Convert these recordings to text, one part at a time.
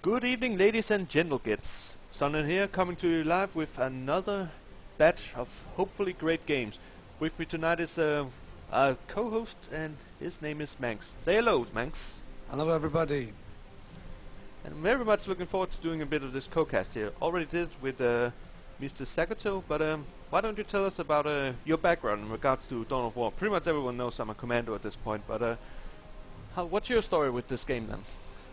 Good evening, ladies and gentle Gitz. Sonnen here, coming to you live with another batch of hopefully great games. With me tonight is a co-host, and his name is mannx. Say hello, mannx. Hello, everybody. And I'm very much looking forward to doing a bit of this co-cast here. Already did it with Mr. Sakato, but why don't you tell us about your background in regards to Dawn of War? Pretty much everyone knows I'm a commando at this point, but what's your story with this game then?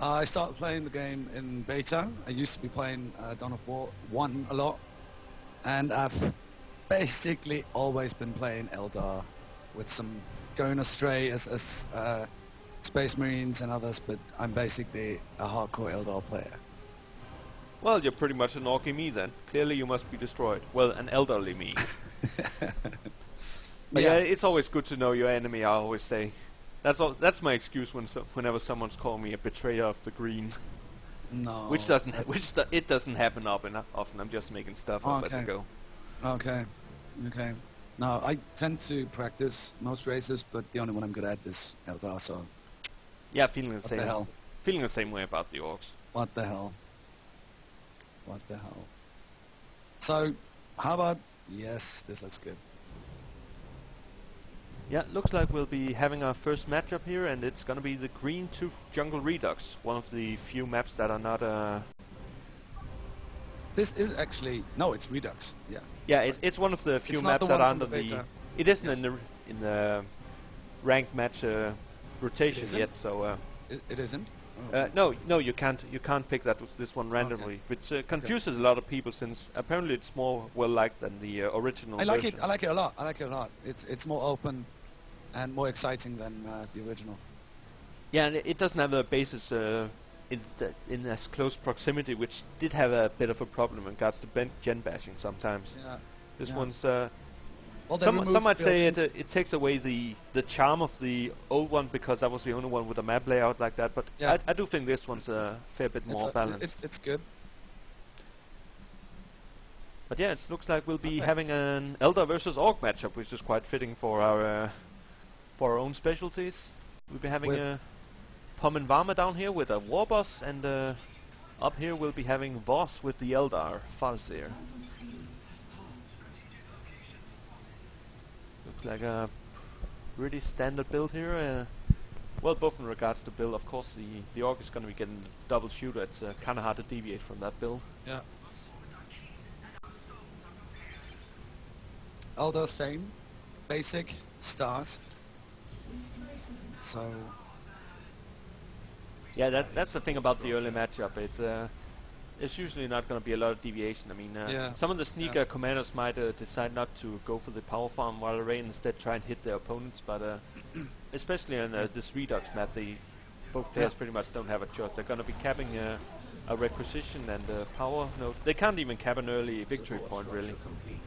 I started playing the game in beta. I used to be playing Dawn of War 1 a lot, and I've basically always been playing Eldar, with some going astray as Space Marines and others, but I'm basically a hardcore Eldar player. Well, you're pretty much an Orky me then. Clearly you must be destroyed. Well, an elderly me. But yeah, it's always good to know your enemy, I always say. That's my excuse whenever someone's calling me a betrayer of the green. No. It doesn't happen often. I'm just making stuff up as I go. Okay. No, I tend to practice most races, but the only one I'm good at is Eldar, so... Yeah, feeling the same. What the hell? Feeling the same way about the Orkz. What the hell? So, how about... Yes, this looks good. Yeah, looks like we'll be having our first matchup here, and it's gonna be the Green Tooth Jungle Redux, one of the few maps that are not This is actually... No, it's Redux, yeah. Yeah, it's one of the few maps that are under the... It isn't in the ranked match rotation yet, so... It isn't? No, you can't pick this one randomly, which confuses a lot of people, since apparently it's more well liked than the original version. I like it a lot. It's more open and more exciting than the original. Yeah, and it doesn't have a basis in as close proximity, which did have a bit of a problem in regards to gen bashing sometimes. Yeah. This one's... Well, some might say it takes away the charm of the old one, because that was the only one with a map layout like that, but yeah. I do think this one's a fair bit more balanced. It's good. But yeah, it looks like we'll be having an Eldar versus Orc matchup, which is quite fitting for our own specialties. We'll be having a Pomminvarma down here with a Warboss, and up here we'll be having Voss with the Eldar, Farseer. Looks like a pretty standard build here. Well, both in regards to build, of course, the Orc is going to be getting double shooter. It's kind of hard to deviate from that build. Yeah. Eldar same, basic start. So. Yeah, that's the thing about the early matchup. It's usually not going to be a lot of deviation. I mean, some of the sneaker commanders might decide not to go for the power farm while array, instead try and hit their opponents. But especially on this Redux map, both players pretty much don't have a choice. They're going to be capping a requisition and a power node. They can't even cap an early victory point, really.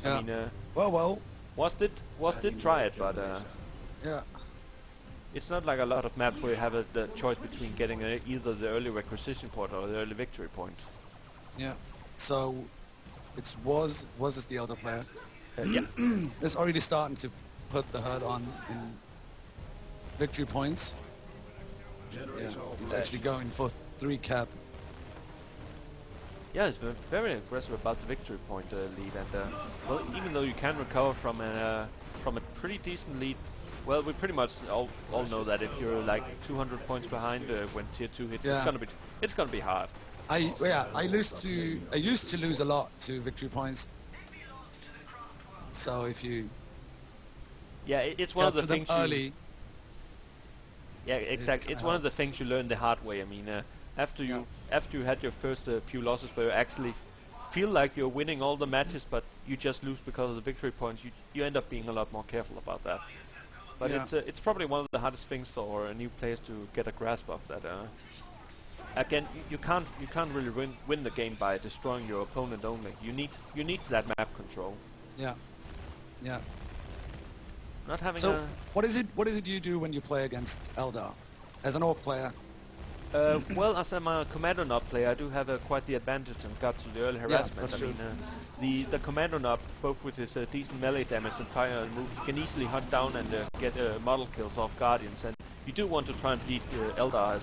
Yeah. I mean, well. Was did try it, but yeah. It's not like a lot of maps where you have the choice between getting either the early requisition point or the early victory point. Yeah, so it was as the Eldar player. Yeah. It's already starting to put the hurt on in victory points. Yeah, he's actually going for 3 cap. Yeah, he's been very aggressive about the victory point lead, and well, even though you can recover from a pretty decent lead, well, we pretty much all know that if you're like 200 points behind when tier 2 hits, it's gonna be hard. I used to lose a lot to victory points. So if you it's one of the things early. Yeah, exactly. It's one of the things you learn the hard way. I mean, after you had your first few losses where you actually feel like you're winning all the matches, but you just lose because of the victory points, you end up being a lot more careful about that. But it's probably one of the hardest things for new players to get a grasp of that. Again, you can't really win the game by destroying your opponent only. You need that map control. Yeah. Not having so what is it you do when you play against Eldar as an Orc player? Well, as I'm a Commando Knob player, I do have quite the advantage in regards to the early harassment. That's true. The Commando Knob, both with his decent melee damage and fire and move, can easily hunt down and get model kills off Guardians, and you do want to try and beat Eldar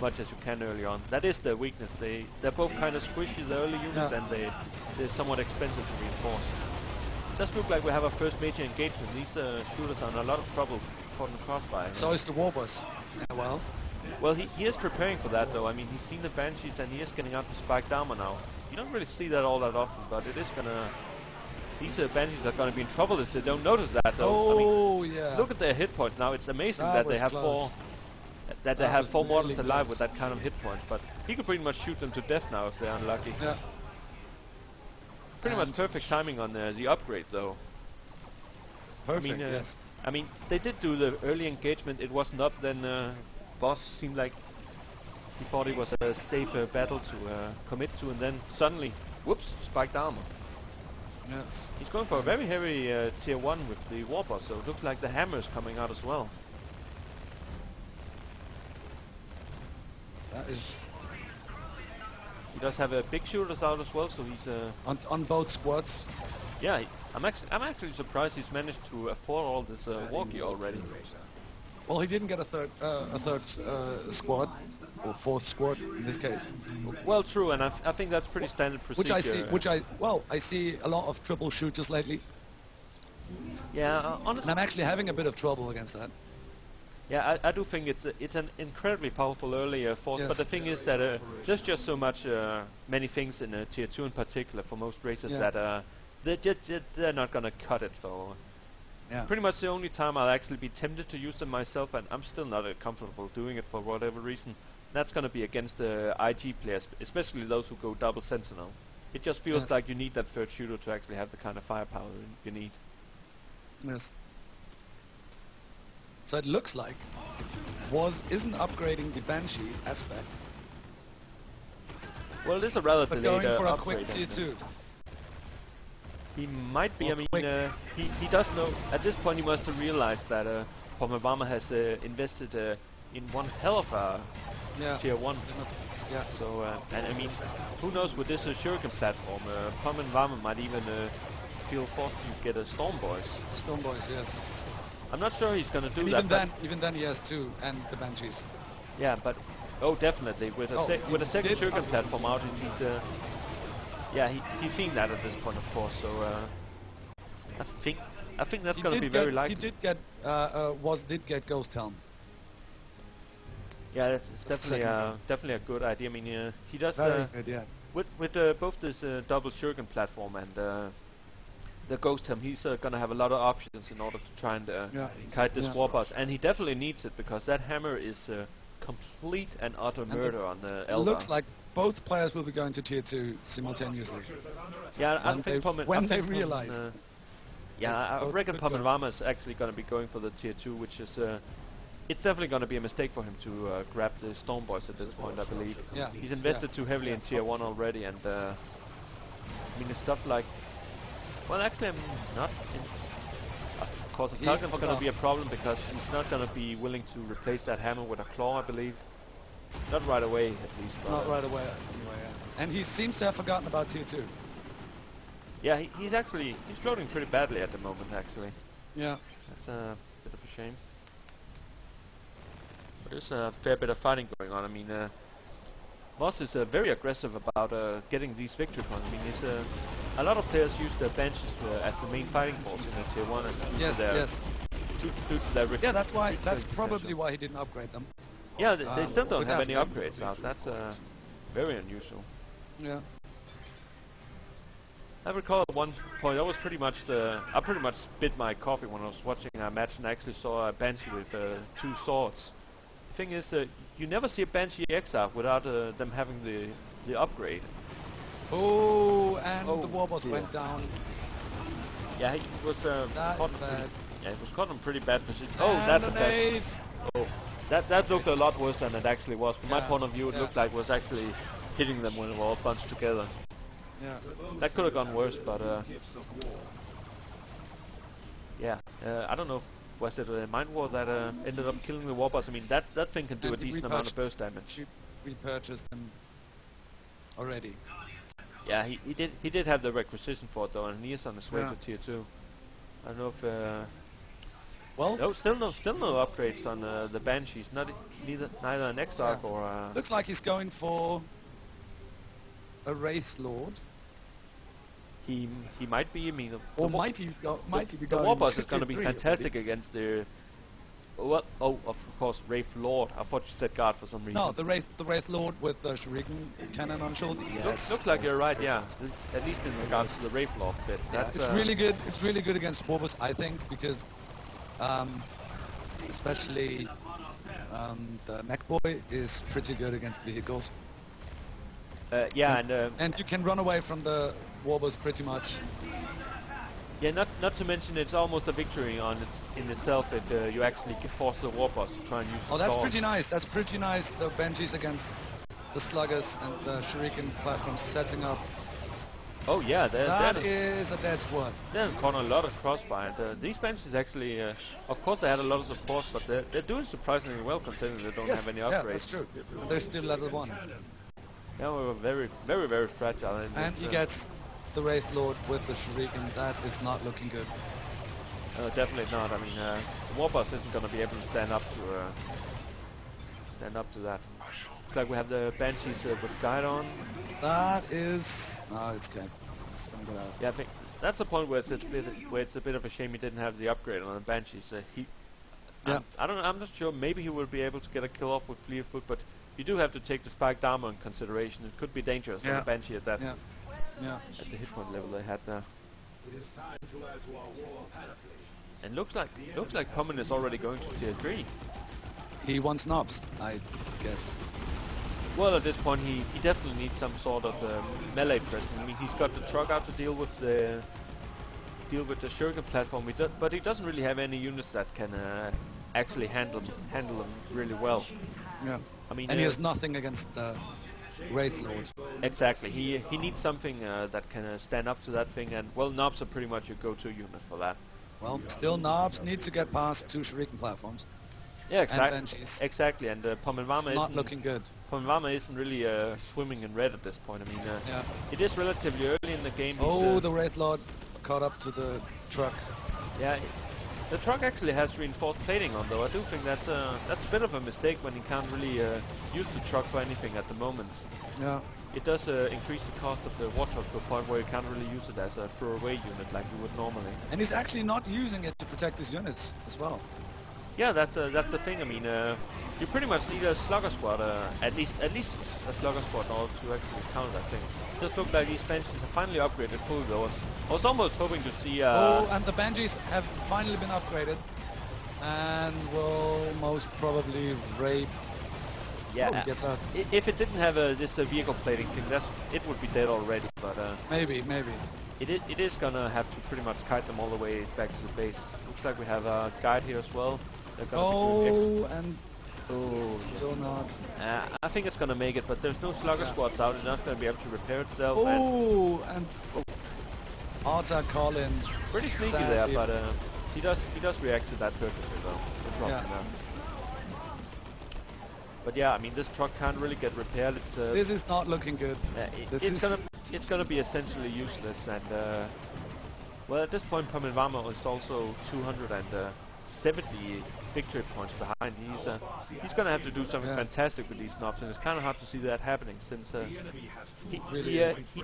much as you can early on. That is their weakness. They're both kind of squishy, the early units, and they're somewhat expensive to reinforce. It does look like we have our first major engagement. These shooters are in a lot of trouble caught in the crossfire. So is the Warboss. Yeah, well, he is preparing for that, though. I mean, he's seen the Banshees and he is getting out the spiked armor now. You don't really see that all that often, but it is gonna... These Banshees are gonna be in trouble if they don't notice that, though. Oh, I mean, yeah. look at their hit point now. It's amazing that they have close. four mortals alive with that kind of hit point. But he could pretty much shoot them to death now if they're unlucky. Yeah. Pretty much perfect timing on the upgrade, though. Perfect, yes. I mean, they did do the early engagement. It wasn't up. Then Boss seemed like he thought it was a safe battle to commit to, and then suddenly, whoops, spiked armor. Yes. He's going for a very heavy tier 1 with the Warboss, so it looks like the hammer is coming out as well. That is... He does have big shooters out as well, so he's on both squads. Yeah, I'm actually surprised he's managed to afford all this walkie already. Well, he didn't get a third squad, or fourth squad in this case. Well, true, and I think that's pretty standard procedure. I see a lot of triple shooters lately. Yeah, honestly. And I'm actually having a bit of trouble against that. Yeah, I do think it's an incredibly powerful early force, yes. But the thing is that there's just so much, many things in tier 2 in particular for most races that they're not gonna cut it. So pretty much the only time I'll actually be tempted to use them myself, and I'm still not comfortable doing it for whatever reason. That's gonna be against the IG players, especially those who go double sentinel. It just feels like you need that third shooter to actually have the kind of firepower you need. Yes. So it looks like isn't upgrading the Banshee aspect. Well, it is a rather but delayed going for a upgrade. quick tier 2. He might be. I mean, he does know. At this point, he must have realized that Pomminvarma has invested in one hell of a tier 1. Yeah. So, and I mean, who knows with this Shuriken platform? Pomminvarma might even feel forced to get a Stormboys. Stormboys, yes. I'm not sure he's going to do and that. Even then, he has 2 and the Banshees. Yeah, but definitely with a second Shuriken platform out, he's seen that at this point, of course. So I think that's going to be very likely. He did get Ghost Helm. Yeah, it's definitely a good idea. I mean, he does very good, yeah. With both this double Shuriken platform and the Ghost Helm, he's going to have a lot of options in order to try and kite this Warboss, and he definitely needs it because that hammer is complete and utter murder on the Eldar. It looks like both players will be going to tier 2 simultaneously. Yeah, I think when they realize. I reckon Pomminvarma is actually going to be going for the tier 2, which is it's definitely going to be a mistake for him to grab the Stormboys at this point, I believe. Yeah. He's invested too heavily in tier 1 already, and I mean, the stuff like... Well, actually, I'm not... Of course, the Falcon's going to be a problem because he's not going to be willing to replace that hammer with a claw, I believe. Not right away, at least. Not right away, anyway, yeah. And he seems to have forgotten about tier 2. Yeah, he's floating pretty badly at the moment, actually. Yeah. That's a bit of a shame. But there's a fair bit of fighting going on. I mean, Voss is very aggressive about getting these victory points. I mean, a lot of players use their benches as the main fighting force in the tier 1. Due to their yeah, that's probably why he didn't upgrade them. Yeah, they still don't have any upgrades out. That's very unusual. Yeah. I recall at one point I pretty much spit my coffee when I was watching a match and I actually saw a Banshee with 2 swords. The thing is, you never see a Banshee XR without them having the upgrade. Oh, and the Warboss went down. Yeah, he was caught bad. It was caught in pretty bad position. And that's a bad. Oh, that looked a lot worse than it actually was. From my point of view, it looked like it was actually hitting them when they were all bunched together. Yeah. That could have gone worse, but I don't know if was it a Mind War that ended up killing the Warboss. I mean, that thing can do a decent amount of burst damage. We purchased them already. Yeah, he did have the requisition for it though, and he is on his way to tier 2. I don't know if Well, no, still no upgrades on the Banshees. Neither an Exarch or. Looks like he's going for a Wraith Lord. He might be. I mean, Or might he be the going Warboss is going to be 53 fantastic already. against the. Well, oh, of course, Wraith Lord. I thought you said Guard for some reason. No, the Wraith Lord with the Shuriken cannon on shoulder. Yes. Looks like you're right. Yeah, at least in regards to the Wraith Lord bit. Yeah, That's it's really good. It's really good against Warboss, I think, because especially the Mech Boy is pretty good against vehicles. yeah, And you can run away from the Warboss pretty much. yeah. Not to mention, it's almost a victory in itself if you actually force the Warboss to try and use. Oh, that's claws. pretty nice. That's pretty nice. The Banshees against the Sluggers and the Shuriken platforms setting up. Oh yeah, That is a dead squad. they're caught a lot of crossfire. And, these Banshees actually, of course, they had a lot of support, but they're doing surprisingly well considering they don't have any upgrades. Yeah, that's true. And they're still level 1. Yeah, we were very, very, very fragile. And he gets the Wraith Lord with the Shuriken. That is not looking good. definitely not. I mean, Warboss isn't going to be able to stand up to that. Looks like we have the Banshees with guide on. That is... No, it's good. It's gonna go out. Yeah, I think that's a point where it's a bit of a shame he didn't have the upgrade on the Banshees. I don't know. I'm not sure. Maybe he will be able to get a kill off with Fleet of Foot, but you do have to take the spiked armor in consideration. It could be dangerous for the Banshee at that. Yeah. At the hit point level they had there. And looks like Pommin is already going to tier 3. He wants knobs, I guess. Well, at this point he definitely needs some sort of melee presence. I mean, he's got the truck out to deal with the Shuriken platform, but he doesn't really have any units that can actually handle them really well. Yeah. I mean, and he has nothing against the Wraith Lord. Exactly. He needs something that can stand up to that thing, and well, knobs are pretty much your go-to unit for that. Well, still knobs need to get past 2 Shuriken platforms. Yeah, exactly. And Banshees. Exactly, and Pomminvarma not looking good. Pomminvarma isn't really swimming in red at this point. I mean, it is relatively early in the game. The Wraith Lord caught up to the truck. Yeah, the truck actually has reinforced plating on, though. I do think that's a bit of a mistake when he can't really use the truck for anything at the moment. Yeah. It does increase the cost of the war truck to a point where you can't really use it as a throwaway unit like you would normally. And he's actually not using it to protect his units as well. Yeah, that's a thing. I mean, you pretty much need a slugger squad, at least a slugger squad in order to actually counter that thing. It does look like these Banshees have finally upgraded fully, though. I was almost hoping to see... and the Banshees have finally been upgraded, and will most probably rape... Yeah, gets out. If it didn't have this vehicle plating thing, it would be dead already, but... Maybe. It is gonna have to pretty much kite them all the way back to the base. Looks like we have a guide here as well. Still not. I think it's gonna make it, but there's no slugger squads out. It's not gonna be able to repair itself. Arta Colin. Pretty sneaky there, but he does react to that perfectly though. But yeah, I mean, this truck can't really get repaired. This is not looking good. It's gonna be essentially useless, and well, at this point, Pomminvarma is also 270 victory points behind. He's gonna have to do something fantastic with these knobs, and it's kind of hard to see that happening since he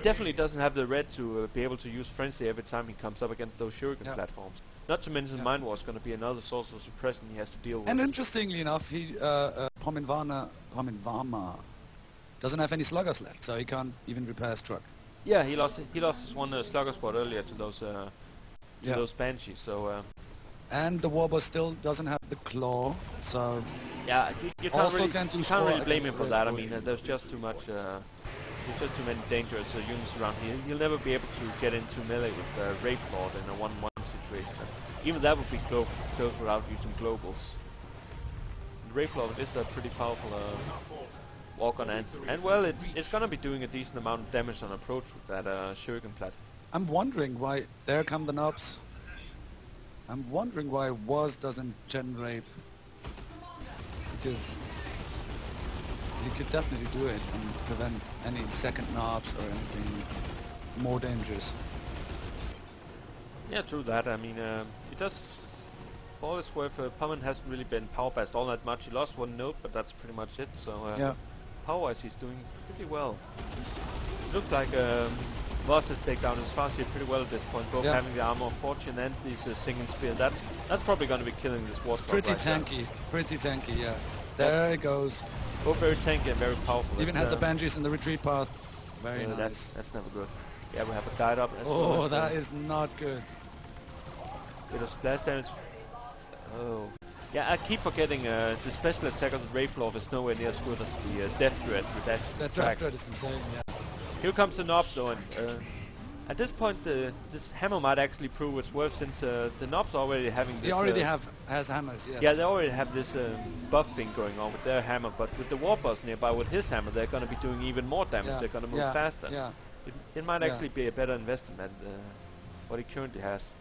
definitely doesn't have the red to be able to use frenzy every time he comes up against those Shuriken platforms. Not to mention, Mind War is going to be another source of suppression he has to deal with. And interestingly enough, Pomminvarma doesn't have any sluggers left, so he can't even repair his truck. Yeah, he lost his one slugger squad earlier to those Banshees. So. And the Warboss still doesn't have the claw, so. Yeah, you can't really blame him for that. I mean, there's just too much. There's just too many dangerous units around here. He'll never be able to get into melee with Wraith Lord in a 1-1 situation. Even that would be close without using globals. The Wraith Lord is a pretty powerful walk on, and well, it's gonna be doing a decent amount of damage on approach with that Shuriken plat. I'm wondering why there come the knobs. I'm wondering why WAS doesn't generate, because you could definitely do it and prevent any second knobs or anything more dangerous. Yeah, true that. I mean, it does For all it's worth, Pommin hasn't really been power bashed all that much. He lost one note, but that's pretty much it. So power-wise, he's doing pretty well. It looks like Voss has taken down his Farseer pretty well at this point, both having the armor of fortune and this singing spear. That's probably going to be killing this Warboss. Pretty tanky, yeah. There it goes. Both very tanky and very powerful. Even had the banshees in the retreat path. Very nice. That's never good. Yeah, we have a guide up. Oh, that is not good. Bit of splash damage. Oh. Yeah, I keep forgetting the special attack of the Wraith Lord is nowhere near as good as the Death Threat reduction. That Death Threat is insane, yeah. Here comes the Knobs though, and at this point this hammer might actually prove its worth, since the Knobs are already having this... They already has hammers, yes. Yeah, they already have this buff thing going on with their hammer, but with the Warboss nearby with his hammer, they're going to be doing even more damage. They're going to move faster. Yeah. It might actually be a better investment than what he currently has.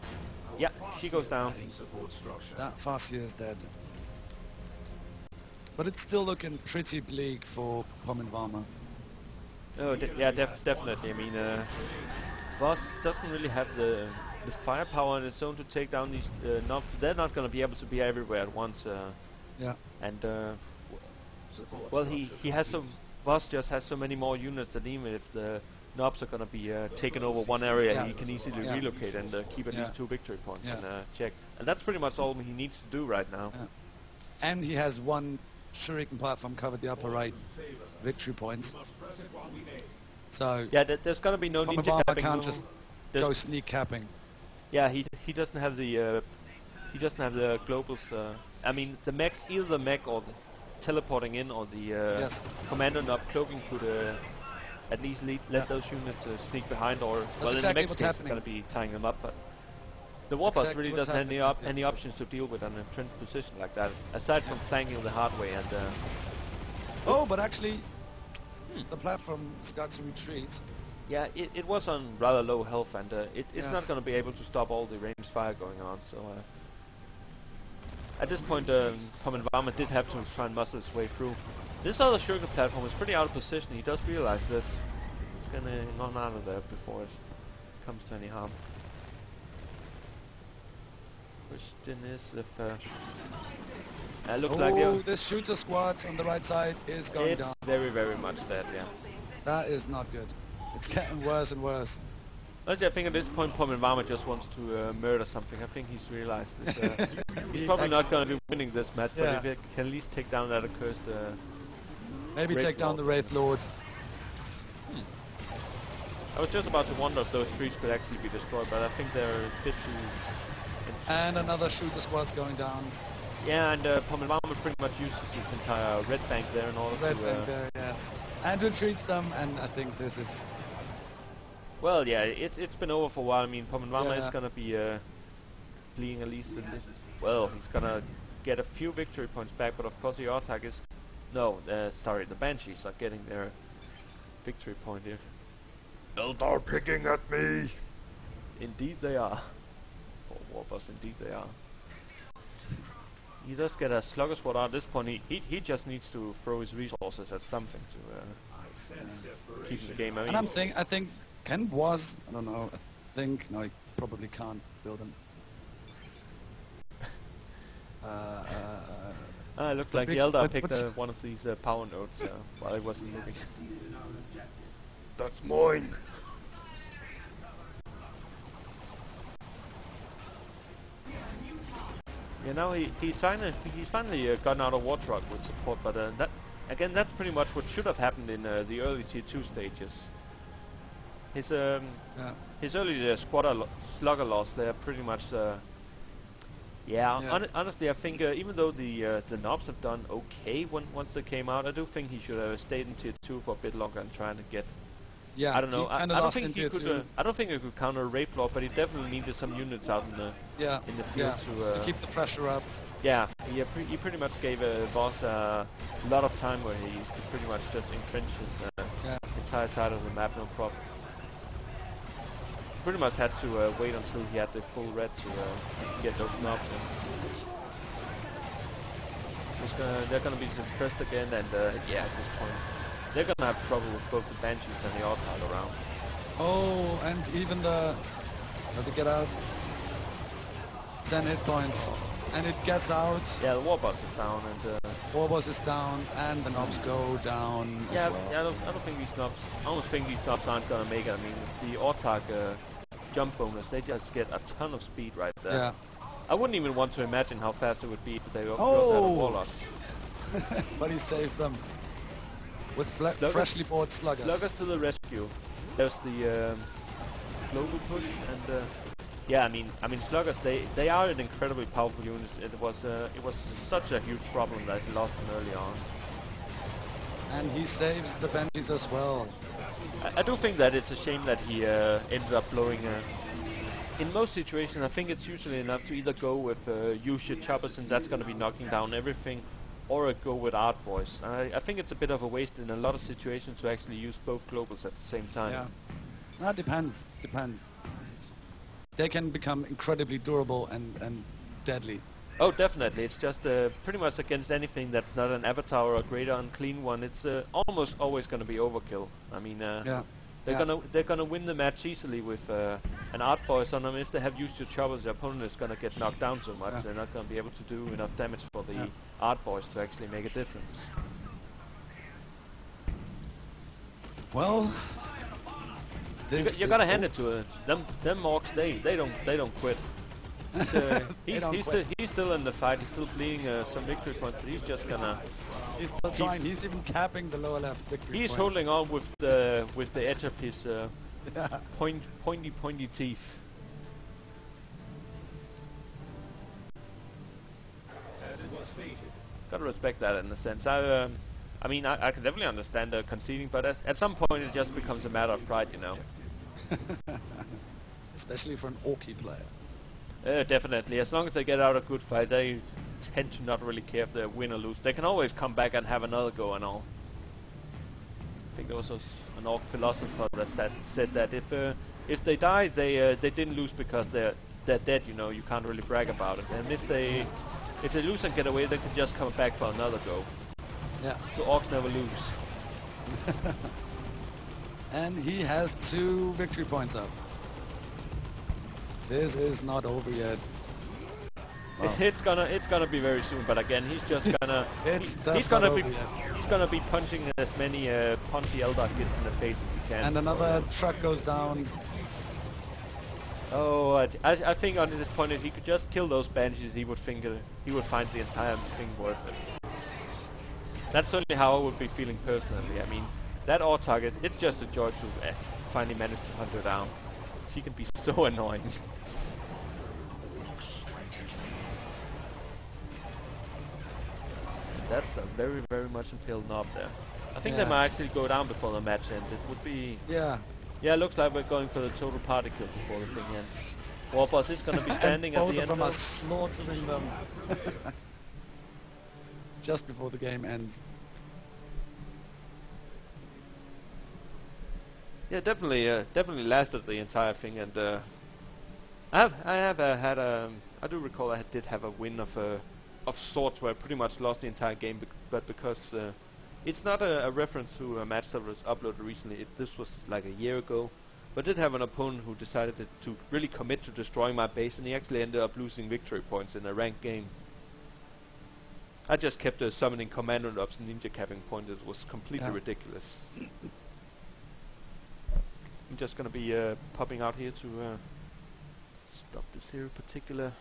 Yeah, she goes down. That Farseer is dead. But it's still looking pretty bleak for Pomminvarma. Oh, definitely. I mean, Voss doesn't really have the firepower on its own to take down these Knobs. They're not going to be able to be everywhere at once. And well, he has some. Voss just has so many more units that even if the Knobs are going to be taken over one area, he can easily relocate and keep at least 2 victory points in check. And that's pretty much all he needs to do right now. And he has one shuriken platform covered the upper right victory points. So yeah, there's going to be no ninja capping. Can't just go sneak capping. Yeah, he doesn't have the globals. I mean, the mech, either the mech or the teleporting in or the commander knob cloaking could at least let those units sneak behind, or well, in the mech's case, it's going to be tying them up. But the Warboss really doesn't have any options to deal with an entrenched position like that, aside from flanking the hard way. And oh, but actually, the platform's got to retreat. Yeah, it was on rather low health, and it's not going to be able to stop all the ranged fire going on. So at this point, Pomminvarma did have to try and muscle his way through. This other shuriken platform is pretty out of position. He does realize this. He's going to run out of there before it comes to any harm. Question is if looks like this shooter squad on the right side is going down. It's very, very much dead. Yeah. That is not good. It's getting worse and worse. Honestly, I think at this point Pomminvarma just wants to murder something. I think he's realized this. He's probably not going to be winning this match, but if he can at least take down that accursed maybe take down the Wraith Lord. I was just about to wonder if those trees could actually be destroyed, but I think they're a bit too... And another shooter squad's going down. Yeah, and Pomminvarma pretty much uses his entire red bank there in order and retreats them, and I think this is... Well, yeah, it's been over for a while. I mean, Pomminvarma is going to be bleeding at least well, he's going to get a few victory points back, but of course the Orkz is... No, sorry, the Banshees are getting their victory point here. Eldar picking at me! Indeed they are. Oh, Warboss, indeed they are. He does get a slugger squad at this point. He just needs to throw his resources at something to keep the game out. And I think Ken was, I don't know, no, he probably can't build him. It looked like the Eldar picked one of these power nodes while he wasn't moving. That's mine. Yeah, now he's finally gotten out of War Truck with support, but that's pretty much what should have happened in the early tier 2 stages. His early slugger loss, they're pretty much honestly I think even though the Knobs have done okay once they came out, I do think he should have stayed in tier 2 for a bit longer and trying to get... Yeah, I don't know. I don't think he could. I don't think he could counter a Wraith Lord, but he definitely needed some units out in the field to keep the pressure up. Yeah, he pretty much gave Voss a lot of time where he could pretty much just entrench his entire side of the map, no problem. Pretty much had to wait until he had the full red to get those Knobs in. They're gonna be suppressed again, and at this point. They're going to have trouble with both the Banshees and the Orkz around. Oh, and even does it get out? 10 hit points. and it gets out. Yeah, the Warboss is down, and Warboss is down, and the knobs go down as well. yeah. I don't think these knobs. I almost think these knobs aren't gonna make it. I mean, with the Orkz jump bonus, they just get a ton of speed right there. Yeah. I wouldn't even want to imagine how fast it would be if they also had a Warlock. But he saves them with freshly bought sluggers. Sluggers to the rescue. There's the global push, and yeah, I mean sluggers. They are an incredibly powerful unit. It was such a huge problem that he lost them early on. And he saves the Banshees as well. I do think that it's a shame that he ended up blowing. In most situations, I think it's usually enough to either go with use your choppers, and that's going to be knocking down everything, or go with Art Boys. I think it's a bit of a waste in a lot of situations to actually use both globals at the same time. Yeah, that depends. They can become incredibly durable and deadly. Oh, definitely. It's just pretty much against anything that's not an avatar or a greater unclean one. It's almost always going to be overkill. I mean, they're gonna win the match easily with an Art Boys on them. If they have used your choppers, the opponent is gonna get knocked down so much they're not gonna be able to do enough damage for the Art Boys to actually make a difference. Well, you gotta hand it to them Orkz. They don't quit. He's still in the fight. He's still bleeding some victory points, but he's just gonna. He's still trying. He's even capping the lower left victory He's point. holding on with the edge of his pointy teeth. Gotta respect that in a sense. I mean, I can definitely understand conceding, but at some point it just becomes a matter of pride, you know. Especially for an Orky player. Definitely. As long as they get out a good fight, they tend to not really care if they win or lose. They can always come back and have another go and all. I think there was an Orc philosopher that said that if they die, they didn't lose because they're dead. You know, you can't really brag about it. And if they lose and get away, they can just come back for another go. Yeah. So Orcs never lose. And he has 2 victory points up. This is not over yet. Well. It's gonna be very soon, but again, he's just gonna he's gonna be punching as many punchy Eldar Gitz in the face as he can. And another truck goes down. Oh, I think on this point, if he could just kill those Banshees, he would find the entire thing worth it. That's certainly how I would be feeling personally. I mean, that Orkz target, it's just a joy to finally manage to hunt her down. She can be so annoying. That's a very, very much impaled knob there. I think they might actually go down before the match ends. It would be... Yeah. Yeah, it looks like we're going for the total party kill before the thing ends. Warboss is going to be standing at the end. Both of them are slaughtering them. Just before the game ends. Yeah, definitely lasted the entire thing, and I do recall I did have a win of sorts where I pretty much lost the entire game, but because it's not a reference to a match that was uploaded recently. This was like a year ago, but I did have an opponent who decided to really commit to destroying my base, and he actually ended up losing victory points in a ranked game. I just kept summoning commando ops and ninja capping points. It was completely ridiculous. I'm just gonna be popping out here to stop this here particular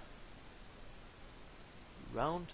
round.